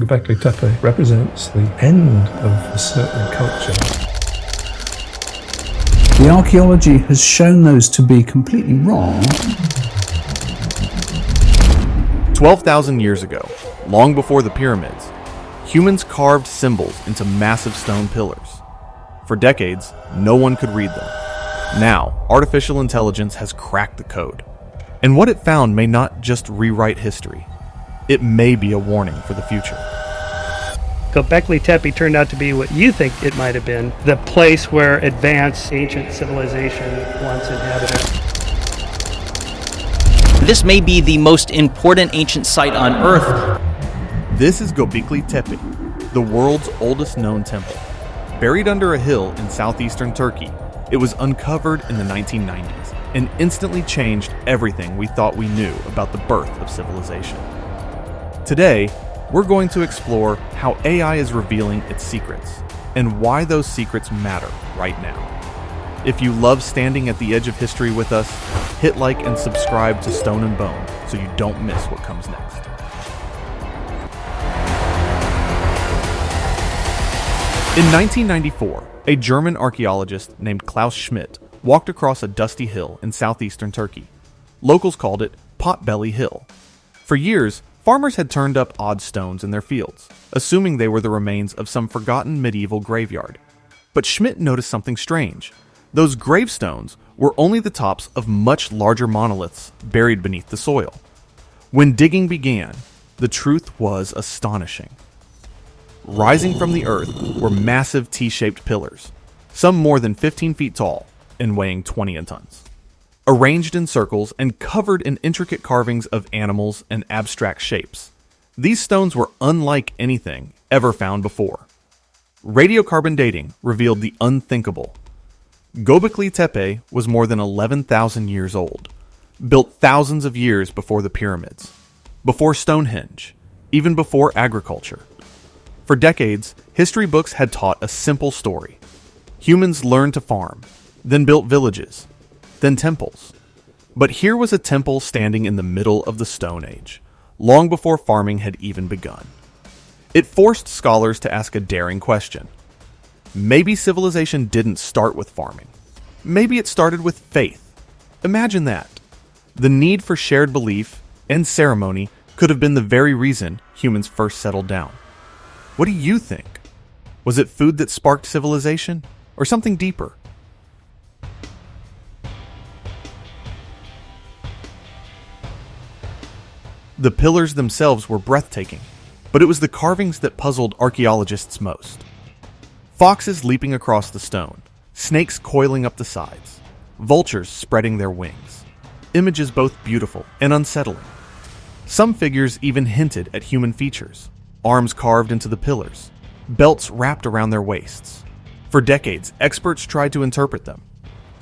Göbekli Tepe represents the end of a certain culture. The archaeology has shown those to be completely wrong. 12,000 years ago, long before the pyramids, humans carved symbols into massive stone pillars. For decades, no one could read them. Now, artificial intelligence has cracked the code. And what it found may not just rewrite history. It may be a warning for the future. Gobekli Tepe turned out to be what you think it might have been, the place where advanced ancient civilization once inhabited. This may be the most important ancient site on Earth. This is Gobekli Tepe, the world's oldest known temple. Buried under a hill in southeastern Turkey, it was uncovered in the 1990s and instantly changed everything we thought we knew about the birth of civilization. Today, we're going to explore how AI is revealing its secrets and why those secrets matter right now. If you love standing at the edge of history with us, hit like and subscribe to Stone and Bone so you don't miss what comes next. In 1994, a German archaeologist named Klaus Schmidt walked across a dusty hill in southeastern Turkey. Locals called it Potbelly Hill. For years, farmers had turned up odd stones in their fields, assuming they were the remains of some forgotten medieval graveyard. But Schmidt noticed something strange. Those gravestones were only the tops of much larger monoliths buried beneath the soil. When digging began, the truth was astonishing. Rising from the earth were massive T-shaped pillars, some more than 15 feet tall and weighing 20 tons. Arranged in circles and covered in intricate carvings of animals and abstract shapes. These stones were unlike anything ever found before. Radiocarbon dating revealed the unthinkable. Gobekli Tepe was more than 11,000 years old, built thousands of years before the pyramids, before Stonehenge, even before agriculture. For decades, history books had taught a simple story. Humans learned to farm, then built villages, then temples. But here was a temple standing in the middle of the Stone Age, long before farming had even begun. It forced scholars to ask a daring question. Maybe civilization didn't start with farming. Maybe it started with faith. Imagine that. The need for shared belief and ceremony could have been the very reason humans first settled down. What do you think? Was it food that sparked civilization, or something deeper? The pillars themselves were breathtaking, but it was the carvings that puzzled archaeologists most. Foxes leaping across the stone, snakes coiling up the sides, vultures spreading their wings. Images both beautiful and unsettling. Some figures even hinted at human features. Arms carved into the pillars, belts wrapped around their waists. For decades, experts tried to interpret them.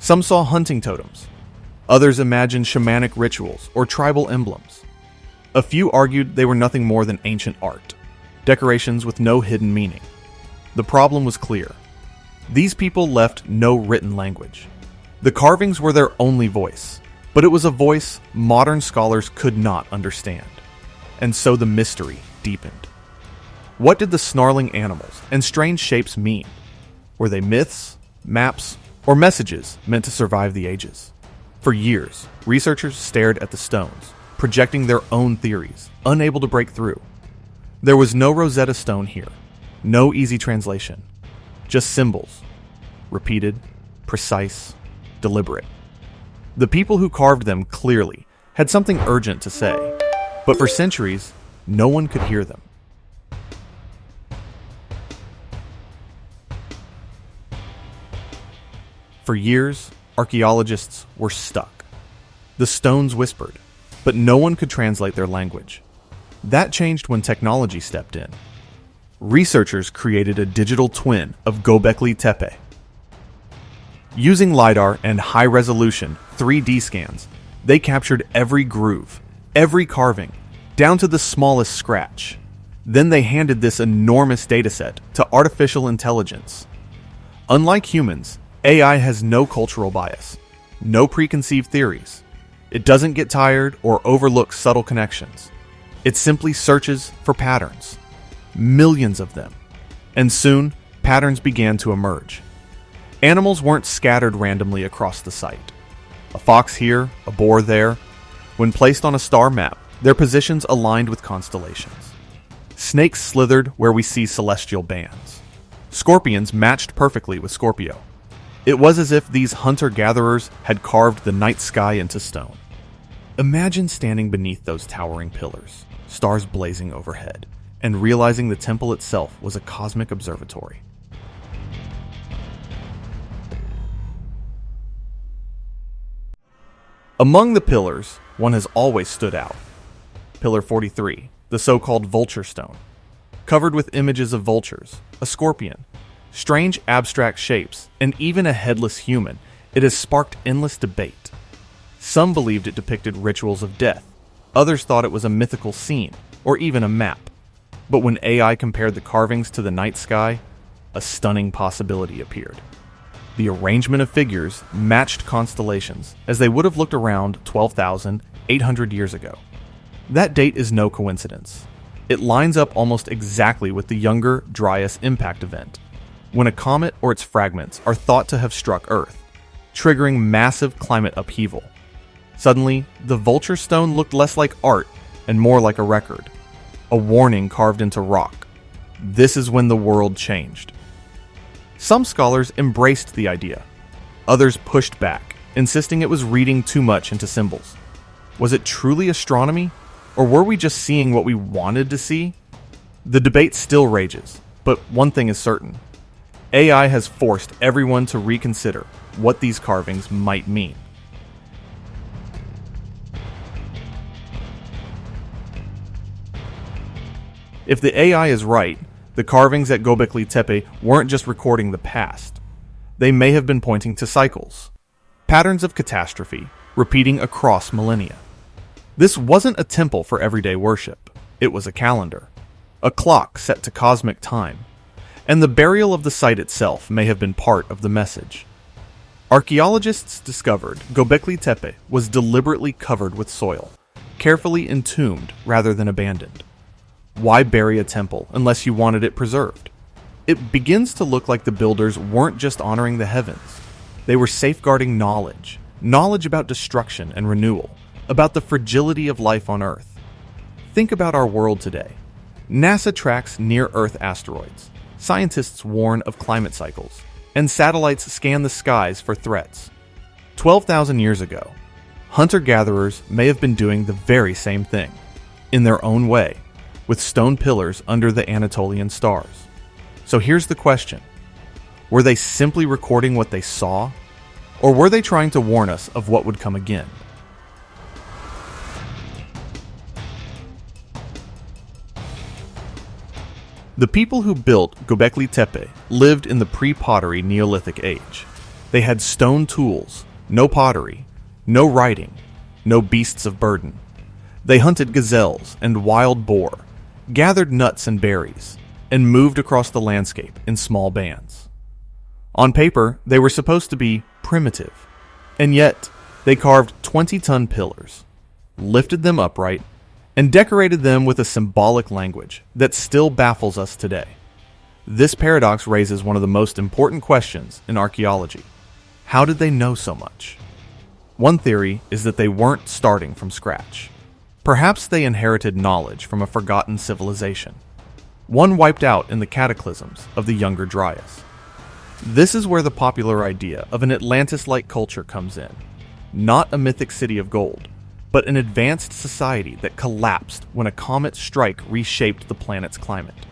Some saw hunting totems. Others imagined shamanic rituals or tribal emblems. A few argued they were nothing more than ancient art, decorations with no hidden meaning. The problem was clear. These people left no written language. The carvings were their only voice, but it was a voice modern scholars could not understand. And so the mystery deepened. What did the snarling animals and strange shapes mean? Were they myths, maps, or messages meant to survive the ages? For years, researchers stared at the stones, projecting their own theories, unable to break through. There was no Rosetta Stone here, no easy translation, just symbols, repeated, precise, deliberate. The people who carved them clearly had something urgent to say, but for centuries, no one could hear them. For years, archaeologists were stuck. The stones whispered, but no one could translate their language. That changed when technology stepped in. Researchers created a digital twin of Gobekli Tepe. Using LiDAR and high-resolution 3D scans, they captured every groove, every carving, down to the smallest scratch. Then they handed this enormous dataset to artificial intelligence. Unlike humans, AI has no cultural bias, no preconceived theories. It doesn't get tired or overlook subtle connections. It simply searches for patterns. millions of them. And soon, patterns began to emerge. Animals weren't scattered randomly across the site. A fox here, a boar there. When placed on a star map, their positions aligned with constellations. Snakes slithered where we see celestial bands. Scorpions matched perfectly with Scorpio. It was as if these hunter-gatherers had carved the night sky into stone. Imagine standing beneath those towering pillars, stars blazing overhead, and realizing the temple itself was a cosmic observatory. Among the pillars, one has always stood out. Pillar 43, the so-called Vulture Stone. Covered with images of vultures, a scorpion, strange abstract shapes, and even a headless human, it has sparked endless debate. Some believed it depicted rituals of death. Others thought it was a mythical scene, or even a map. But when AI compared the carvings to the night sky, a stunning possibility appeared. The arrangement of figures matched constellations as they would have looked around 12,800 years ago. That date is no coincidence. It lines up almost exactly with the Younger Dryas impact event, when a comet or its fragments are thought to have struck Earth, triggering massive climate upheaval. Suddenly, the Vulture Stone looked less like art and more like a record, a warning carved into rock. This is when the world changed. Some scholars embraced the idea. Others pushed back, insisting it was reading too much into symbols. Was it truly astronomy, or were we just seeing what we wanted to see? The debate still rages, but one thing is certain. AI has forced everyone to reconsider what these carvings might mean. If the AI is right, the carvings at Gobekli Tepe weren't just recording the past. They may have been pointing to cycles, patterns of catastrophe, repeating across millennia. This wasn't a temple for everyday worship. It was a calendar, a clock set to cosmic time, and the burial of the site itself may have been part of the message. Archaeologists discovered Gobekli Tepe was deliberately covered with soil, carefully entombed rather than abandoned. Why bury a temple unless you wanted it preserved? It begins to look like the builders weren't just honoring the heavens. They were safeguarding knowledge about destruction and renewal, about the fragility of life on Earth. Think about our world today. NASA tracks near-Earth asteroids. Scientists warn of climate cycles, and satellites scan the skies for threats. 12,000 years ago, hunter-gatherers may have been doing the very same thing, in their own way, with stone pillars under the Anatolian stars. So here's the question. Were they simply recording what they saw? Or were they trying to warn us of what would come again? The people who built Gobekli Tepe lived in the pre-pottery Neolithic age. They had stone tools, no pottery, no writing, no beasts of burden. They hunted gazelles and wild boar, gathered nuts and berries, and moved across the landscape in small bands. On paper, they were supposed to be primitive, and yet they carved 20-ton pillars, lifted them upright, and decorated them with a symbolic language that still baffles us today. This paradox raises one of the most important questions in archaeology. How did they know so much? One theory is that they weren't starting from scratch. Perhaps they inherited knowledge from a forgotten civilization, one wiped out in the cataclysms of the Younger Dryas. This is where the popular idea of an Atlantis-like culture comes in. Not a mythic city of gold, but an advanced society that collapsed when a comet strike reshaped the planet's climate.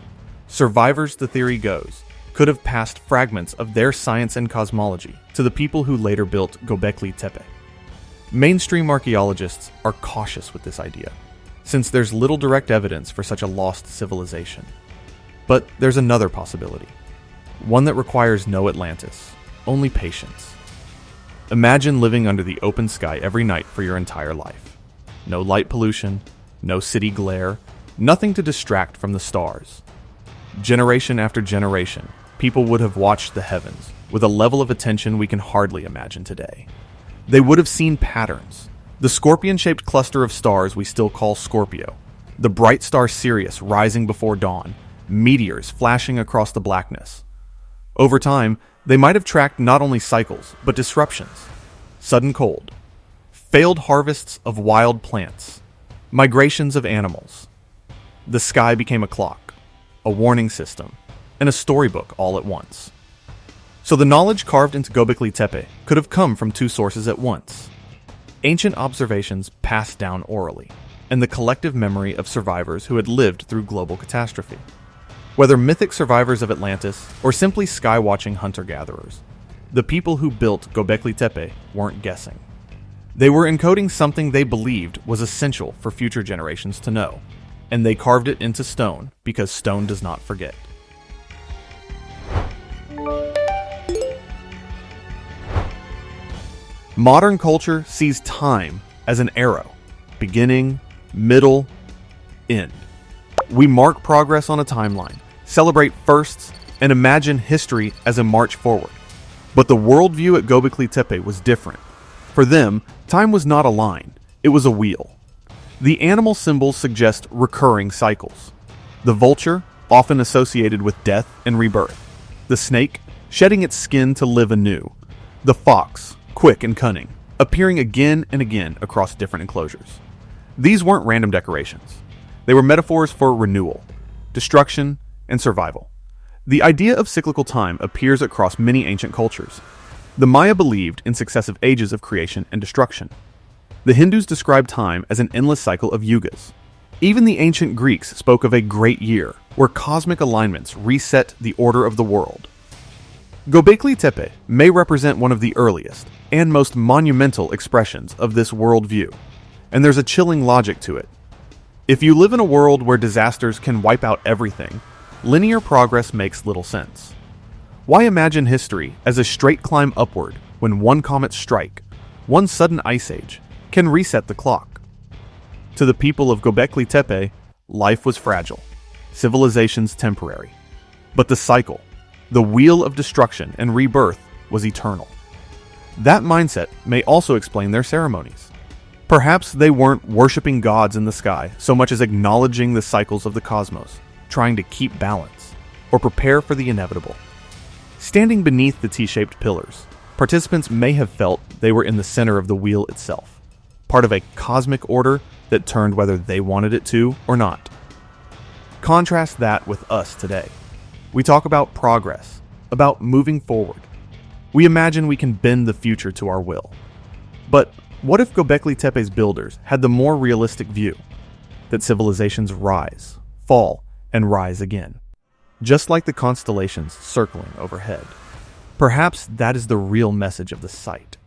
Survivors, the theory goes, could have passed fragments of their science and cosmology to the people who later built Gobekli Tepe. Mainstream archaeologists are cautious with this idea, since there's little direct evidence for such a lost civilization. But there's another possibility, one that requires no Atlantis, only patience. Imagine living under the open sky every night for your entire life. No light pollution, no city glare, nothing to distract from the stars. Generation after generation, people would have watched the heavens with a level of attention we can hardly imagine today. They would have seen patterns. The scorpion-shaped cluster of stars we still call Scorpio, the bright star Sirius rising before dawn, meteors flashing across the blackness. Over time, they might have tracked not only cycles, but disruptions. Sudden cold, failed harvests of wild plants, migrations of animals. The sky became a clock, a warning system, and a storybook all at once. So the knowledge carved into Gobekli Tepe could have come from two sources at once. Ancient observations passed down orally, and the collective memory of survivors who had lived through global catastrophe. Whether mythic survivors of Atlantis or simply sky-watching hunter-gatherers, the people who built Gobekli Tepe weren't guessing. They were encoding something they believed was essential for future generations to know, and they carved it into stone because stone does not forget. Modern culture sees time as an arrow, beginning, middle, end. We mark progress on a timeline, celebrate firsts, and imagine history as a march forward. But the worldview at Gobekli Tepe was different. For them, time was not a line, it was a wheel. The animal symbols suggest recurring cycles. The vulture, often associated with death and rebirth. The snake, shedding its skin to live anew. The fox, quick and cunning, appearing again and again across different enclosures. These weren't random decorations. They were metaphors for renewal, destruction, and survival. The idea of cyclical time appears across many ancient cultures. The Maya believed in successive ages of creation and destruction. The Hindus described time as an endless cycle of yugas. Even the ancient Greeks spoke of a great year, where cosmic alignments reset the order of the world. Gobekli Tepe may represent one of the earliest and most monumental expressions of this worldview, and there's a chilling logic to it. If you live in a world where disasters can wipe out everything, linear progress makes little sense. Why imagine history as a straight climb upward when one comet strike, one sudden ice age, can reset the clock? To the people of Gobekli Tepe, life was fragile, civilizations temporary. But the cycle, the wheel of destruction and rebirth, was eternal. That mindset may also explain their ceremonies. Perhaps they weren't worshipping gods in the sky so much as acknowledging the cycles of the cosmos, trying to keep balance, or prepare for the inevitable. Standing beneath the T-shaped pillars, participants may have felt they were in the center of the wheel itself, part of a cosmic order that turned whether they wanted it to or not. Contrast that with us today. We talk about progress, about moving forward. We imagine we can bend the future to our will. But what if Gobekli Tepe's builders had the more realistic view that civilizations rise, fall, and rise again, just like the constellations circling overhead? Perhaps that is the real message of the site.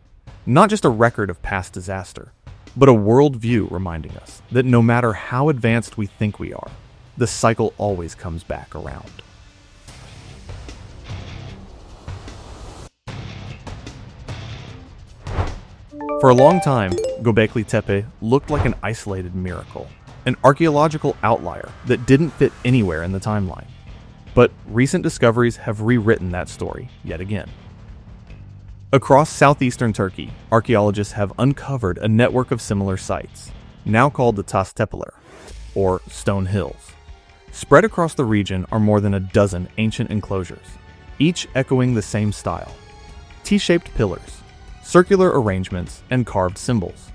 Not just a record of past disaster, but a worldview reminding us that no matter how advanced we think we are, the cycle always comes back around. For a long time, Gobekli Tepe looked like an isolated miracle, an archaeological outlier that didn't fit anywhere in the timeline. But recent discoveries have rewritten that story yet again. Across southeastern Turkey, archaeologists have uncovered a network of similar sites, now called the Taş Tepeler, or Stone Hills. Spread across the region are more than a dozen ancient enclosures, each echoing the same style: T-shaped pillars, circular arrangements, and carved symbols.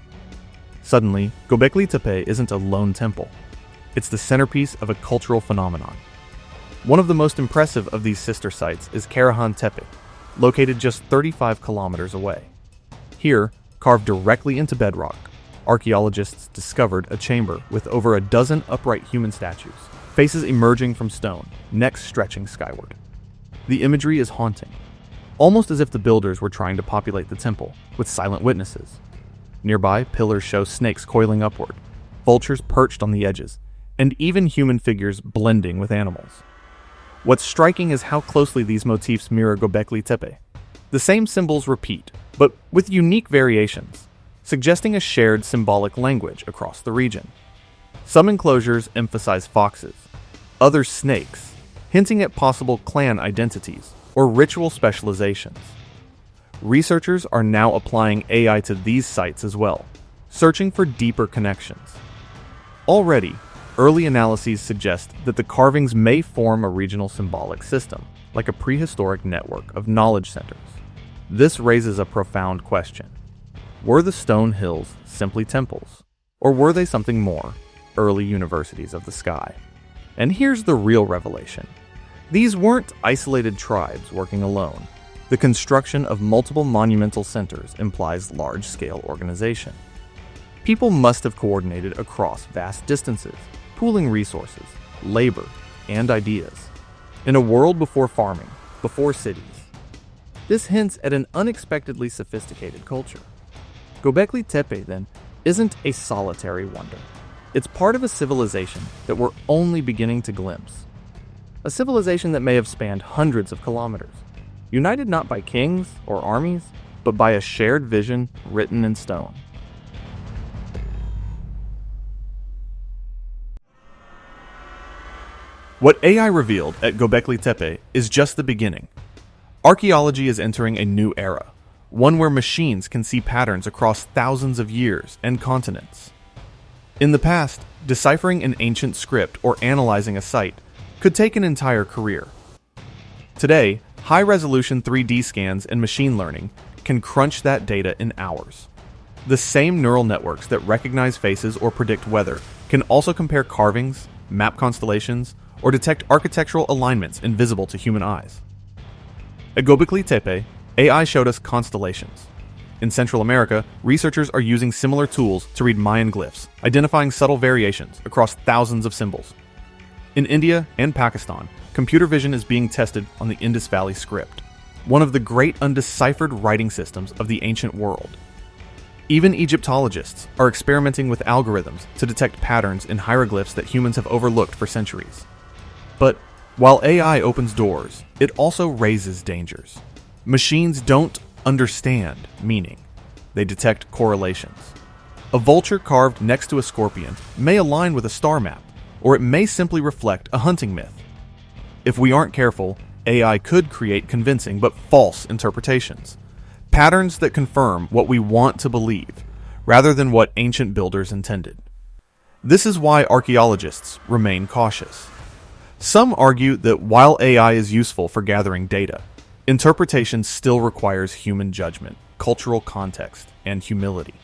Suddenly, Gobekli Tepe isn't a lone temple. It's the centerpiece of a cultural phenomenon. One of the most impressive of these sister sites is Karahan Tepe, located just 35 kilometers away. Here, carved directly into bedrock, archaeologists discovered a chamber with over a dozen upright human statues, faces emerging from stone, necks stretching skyward. The imagery is haunting, almost as if the builders were trying to populate the temple with silent witnesses. Nearby, pillars show snakes coiling upward, vultures perched on the edges, and even human figures blending with animals. What's striking is how closely these motifs mirror Gobekli Tepe. The same symbols repeat, but with unique variations, suggesting a shared symbolic language across the region. Some enclosures emphasize foxes, others snakes, hinting at possible clan identities or ritual specializations. Researchers are now applying AI to these sites as well, searching for deeper connections. Already, early analyses suggest that the carvings may form a regional symbolic system, like a prehistoric network of knowledge centers. This raises a profound question. Were the stone hills simply temples, or were they something more, early universities of the sky? And here's the real revelation. These weren't isolated tribes working alone. The construction of multiple monumental centers implies large-scale organization. People must have coordinated across vast distances, pooling resources, labor, and ideas. In a world before farming, before cities. This hints at an unexpectedly sophisticated culture. Gobekli Tepe, then, isn't a solitary wonder. It's part of a civilization that we're only beginning to glimpse. A civilization that may have spanned hundreds of kilometers, united not by kings or armies, but by a shared vision written in stone. What AI revealed at Gobekli Tepe is just the beginning. Archaeology is entering a new era, one where machines can see patterns across thousands of years and continents. In the past, deciphering an ancient script or analyzing a site could take an entire career. Today, high-resolution 3D scans and machine learning can crunch that data in hours. The same neural networks that recognize faces or predict weather can also compare carvings, map constellations, or detect architectural alignments invisible to human eyes. At Gobekli Tepe, AI showed us constellations. In Central America, researchers are using similar tools to read Mayan glyphs, identifying subtle variations across thousands of symbols. In India and Pakistan, computer vision is being tested on the Indus Valley script, one of the great undeciphered writing systems of the ancient world. Even Egyptologists are experimenting with algorithms to detect patterns in hieroglyphs that humans have overlooked for centuries. But while AI opens doors, it also raises dangers. Machines don't understand meaning. They detect correlations. A vulture carved next to a scorpion may align with a star map, or it may simply reflect a hunting myth. If we aren't careful, AI could create convincing but false interpretations, patterns that confirm what we want to believe, rather than what ancient builders intended. This is why archaeologists remain cautious. Some argue that while AI is useful for gathering data, interpretation still requires human judgment, cultural context, and humility.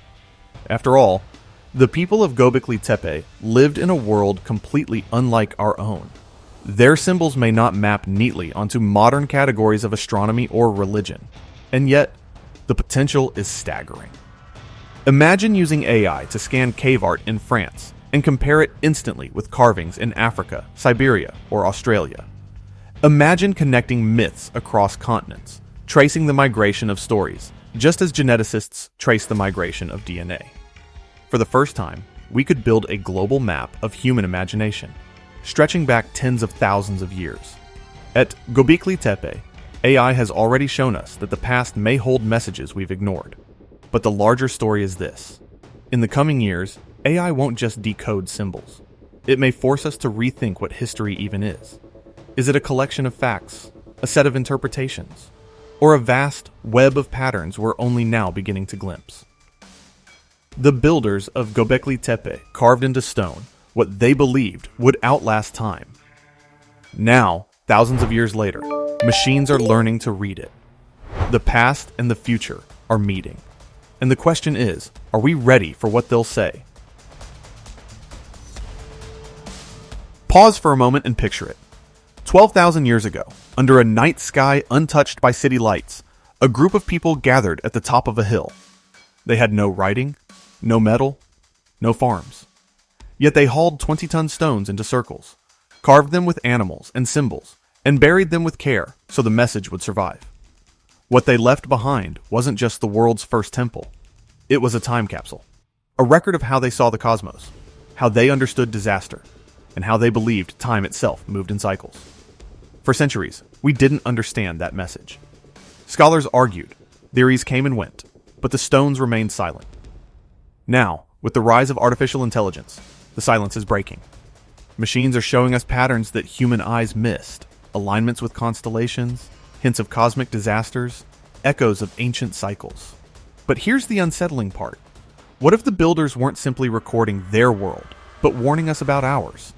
After all, the people of Gobekli Tepe lived in a world completely unlike our own. Their symbols may not map neatly onto modern categories of astronomy or religion, and yet, the potential is staggering. Imagine using AI to scan cave art in France and compare it instantly with carvings in Africa, Siberia, or Australia. Imagine connecting myths across continents, tracing the migration of stories, just as geneticists trace the migration of DNA. For the first time, we could build a global map of human imagination, stretching back tens of thousands of years. At Gobekli Tepe, AI has already shown us that the past may hold messages we've ignored. But the larger story is this. In the coming years, AI won't just decode symbols. It may force us to rethink what history even is. Is it a collection of facts, a set of interpretations, or a vast web of patterns we're only now beginning to glimpse? The builders of Gobekli Tepe carved into stone what they believed would outlast time. Now, thousands of years later, machines are learning to read it. The past and the future are meeting. And the question is, are we ready for what they'll say? Pause for a moment and picture it. 12,000 years ago, under a night sky untouched by city lights, a group of people gathered at the top of a hill. They had no writing, no metal, no farms. Yet they hauled 20-ton stones into circles, carved them with animals and symbols, and buried them with care so the message would survive. What they left behind wasn't just the world's first temple. It was a time capsule, a record of how they saw the cosmos, how they understood disaster, and how they believed time itself moved in cycles. For centuries, we didn't understand that message. Scholars argued, theories came and went, but the stones remained silent. Now, with the rise of artificial intelligence, the silence is breaking. Machines are showing us patterns that human eyes missed, alignments with constellations, hints of cosmic disasters, echoes of ancient cycles. But here's the unsettling part. What if the builders weren't simply recording their world, but warning us about ours.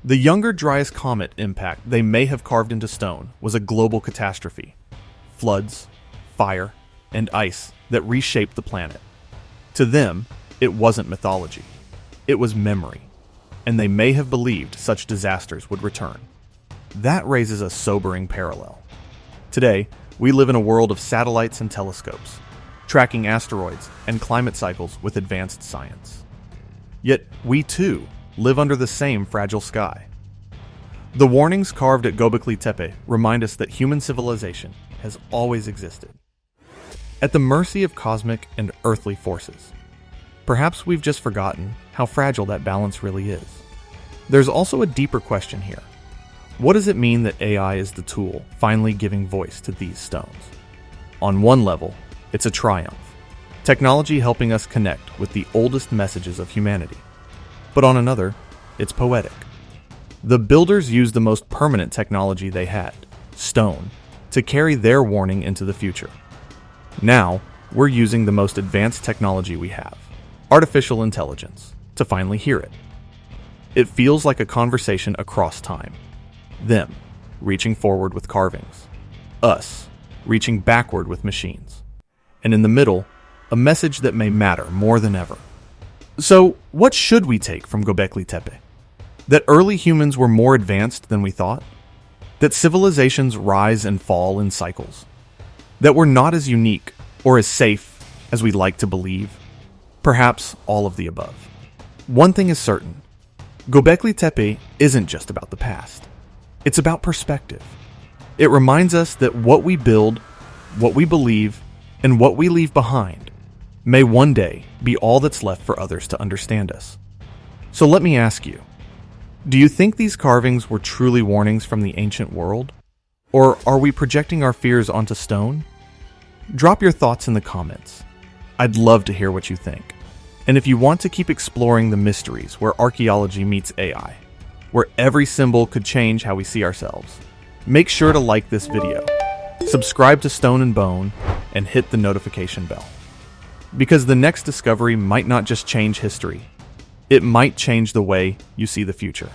The Younger Dryas Comet impact they may have carved into stone was a global catastrophe. Floods, fire, and ice that reshaped the planet. To them, it wasn't mythology. It was memory, and they may have believed such disasters would return. That raises a sobering parallel. Today, we live in a world of satellites and telescopes, tracking asteroids and climate cycles with advanced science. Yet, we too live under the same fragile sky. The warnings carved at Göbekli Tepe remind us that human civilization has always existed, at the mercy of cosmic and earthly forces. Perhaps we've just forgotten how fragile that balance really is. There's also a deeper question here. What does it mean that AI is the tool finally giving voice to these stones? On one level, it's a triumph. Technology helping us connect with the oldest messages of humanity. But on another, it's poetic. The builders used the most permanent technology they had, stone, to carry their warning into the future. Now, we're using the most advanced technology we have, artificial intelligence, to finally hear it. It feels like a conversation across time. Them, reaching forward with carvings. Us, reaching backward with machines. And in the middle, a message that may matter more than ever. So, what should we take from Göbekli Tepe? That early humans were more advanced than we thought? That civilizations rise and fall in cycles? That we're not as unique or as safe as we'd like to believe? Perhaps all of the above. One thing is certain. Göbekli Tepe isn't just about the past. It's about perspective. It reminds us that what we build, what we believe, and what we leave behind may one day be all that's left for others to understand us. So let me ask you, do you think these carvings were truly warnings from the ancient world? Or are we projecting our fears onto stone? Drop your thoughts in the comments. I'd love to hear what you think. And if you want to keep exploring the mysteries where archaeology meets AI, where every symbol could change how we see ourselves, make sure to like this video, subscribe to Stone and Bone, and hit the notification bell. Because the next discovery might not just change history, it might change the way you see the future.